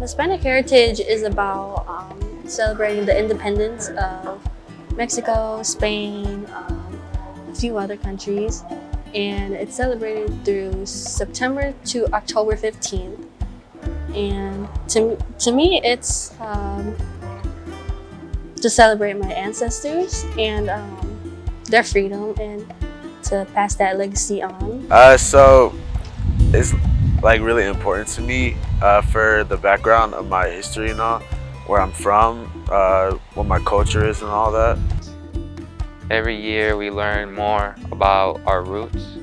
Hispanic Heritage is about celebrating the independence of Mexico, Spain, a few other countries, and it's celebrated through September to October 15th. And to me, it's to celebrate my ancestors and their freedom and to pass that legacy on. So it's like really important to me for the background of my history and all, where I'm from, what my culture is and all that. Every year we learn more about our roots.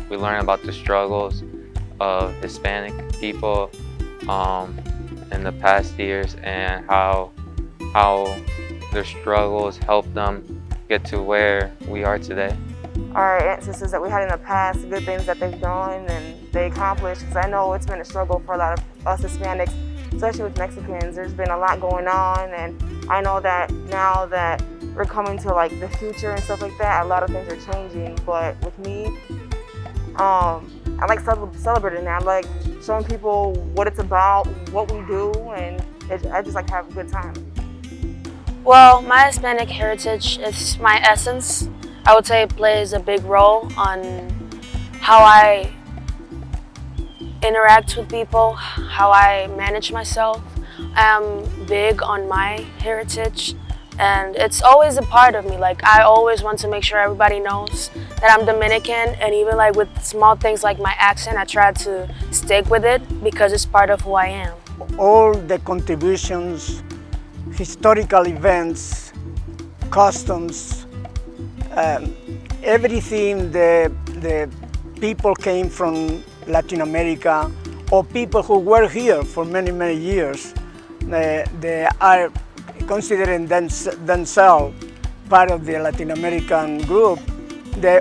We learn about the struggles of Hispanic people in the past years and how their struggles helped them get to where we are today. Our ancestors that we had in the past, the good things that they've done and they accomplished, because I know it's been a struggle for a lot of us Hispanics, especially with Mexicans. There's been a lot going on, and I know that now that we're coming to like the future and stuff like that, a lot of things are changing. But with me, I like celebrating that. I like showing people what it's about, what we do, and I just like to have a good time. Well, my Hispanic heritage is my essence. I would say it plays a big role on how I interact with people, how I manage myself. I'm big on my heritage, and it's always a part of me. Like, I always want to make sure everybody knows that I'm Dominican, and even like with small things like my accent, I try to stick with it because it's part of who I am. All the contributions, historical events, customs, everything the people came from Latin America or people who were here for many, many years, they are considering themselves part of the Latin American group.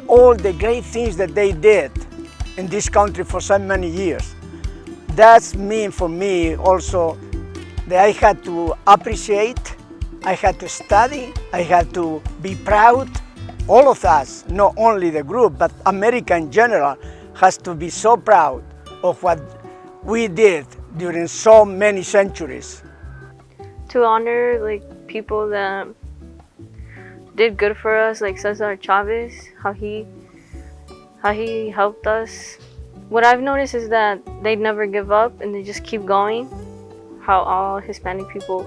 All the great things that they did in this country for so many years. That's mean for me also that I had to appreciate, I had to study, I had to be proud. All of us, not only the group, but America in general, has to be so proud of what we did during so many centuries. To honor like people that did good for us, like Cesar Chavez, how he helped us. What I've noticed is that they never give up and they just keep going, how all Hispanic people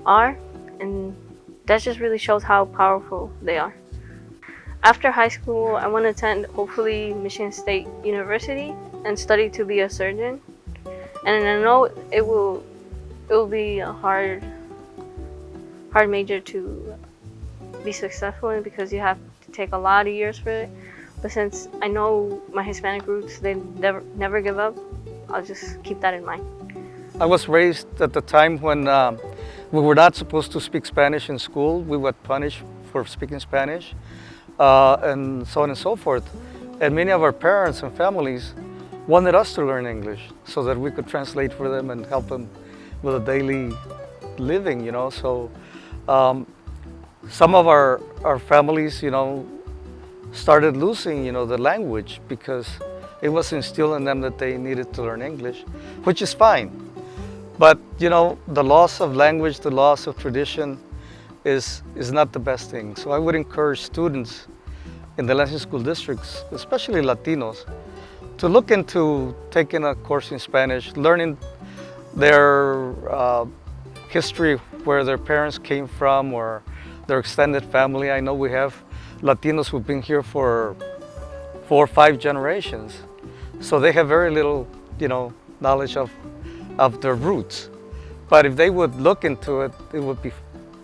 are, and that just really shows how powerful they are. After high school, I want to attend, hopefully, Michigan State University and study to be a surgeon. And I know it will be a hard major to be successful in because you have to take a lot of years for it. But since I know my Hispanic roots, they never give up, I'll just keep that in mind. I was raised at the time when we were not supposed to speak Spanish in school. We were punished for speaking Spanish. And so on and so forth. And many of our parents and families wanted us to learn English so that we could translate for them and help them with a daily living, you know. So some of our families, you know, started losing, you know, the language because it was instilled in them that they needed to learn English, which is fine. But, you know, the loss of language, the loss of tradition, is not the best thing. So I would encourage students in the Lansing school districts, especially Latinos, to look into taking a course in Spanish, learning their history, where their parents came from or their extended family. I know we have Latinos who've been here for 4 or 5 generations. So they have very little, you know, knowledge of their roots. But if they would look into it,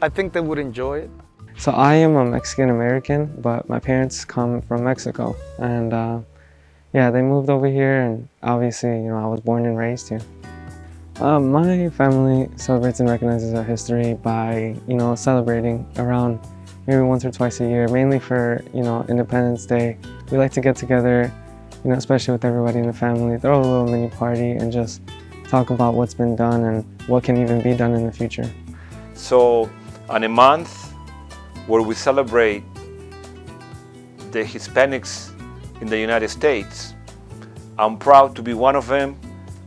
I think they would enjoy it. So I am a Mexican American, but my parents come from Mexico, and Yeah, they moved over here, and obviously, I was born and raised here. My family celebrates and recognizes our history by, celebrating around maybe once or twice a year, mainly for, Independence Day. We like to get together, especially with everybody in the family, throw a little mini party and just talk about what's been done and what can even be done in the future. So, on a month where we celebrate the Hispanics in the United States, I'm proud to be one of them.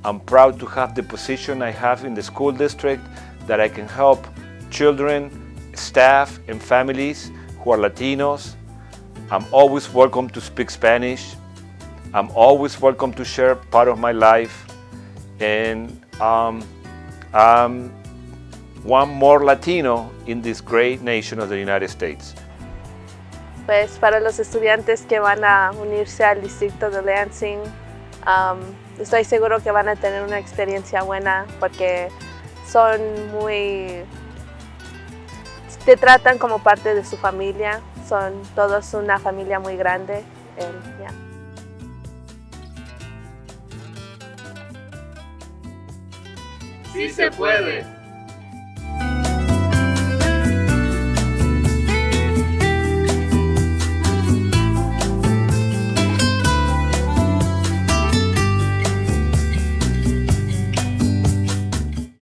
I'm proud to have the position I have in the school district, that I can help children, staff, and families who are Latinos. I'm always welcome to speak Spanish. I'm always welcome to share part of my life. And I'm one more Latino in this great nation of the United States. Pues para los estudiantes que van a unirse al distrito de Lansing, estoy seguro que van a tener una experiencia buena porque te tratan como parte de su familia, son todos una familia muy grande. Yeah. ¡Sí se puede!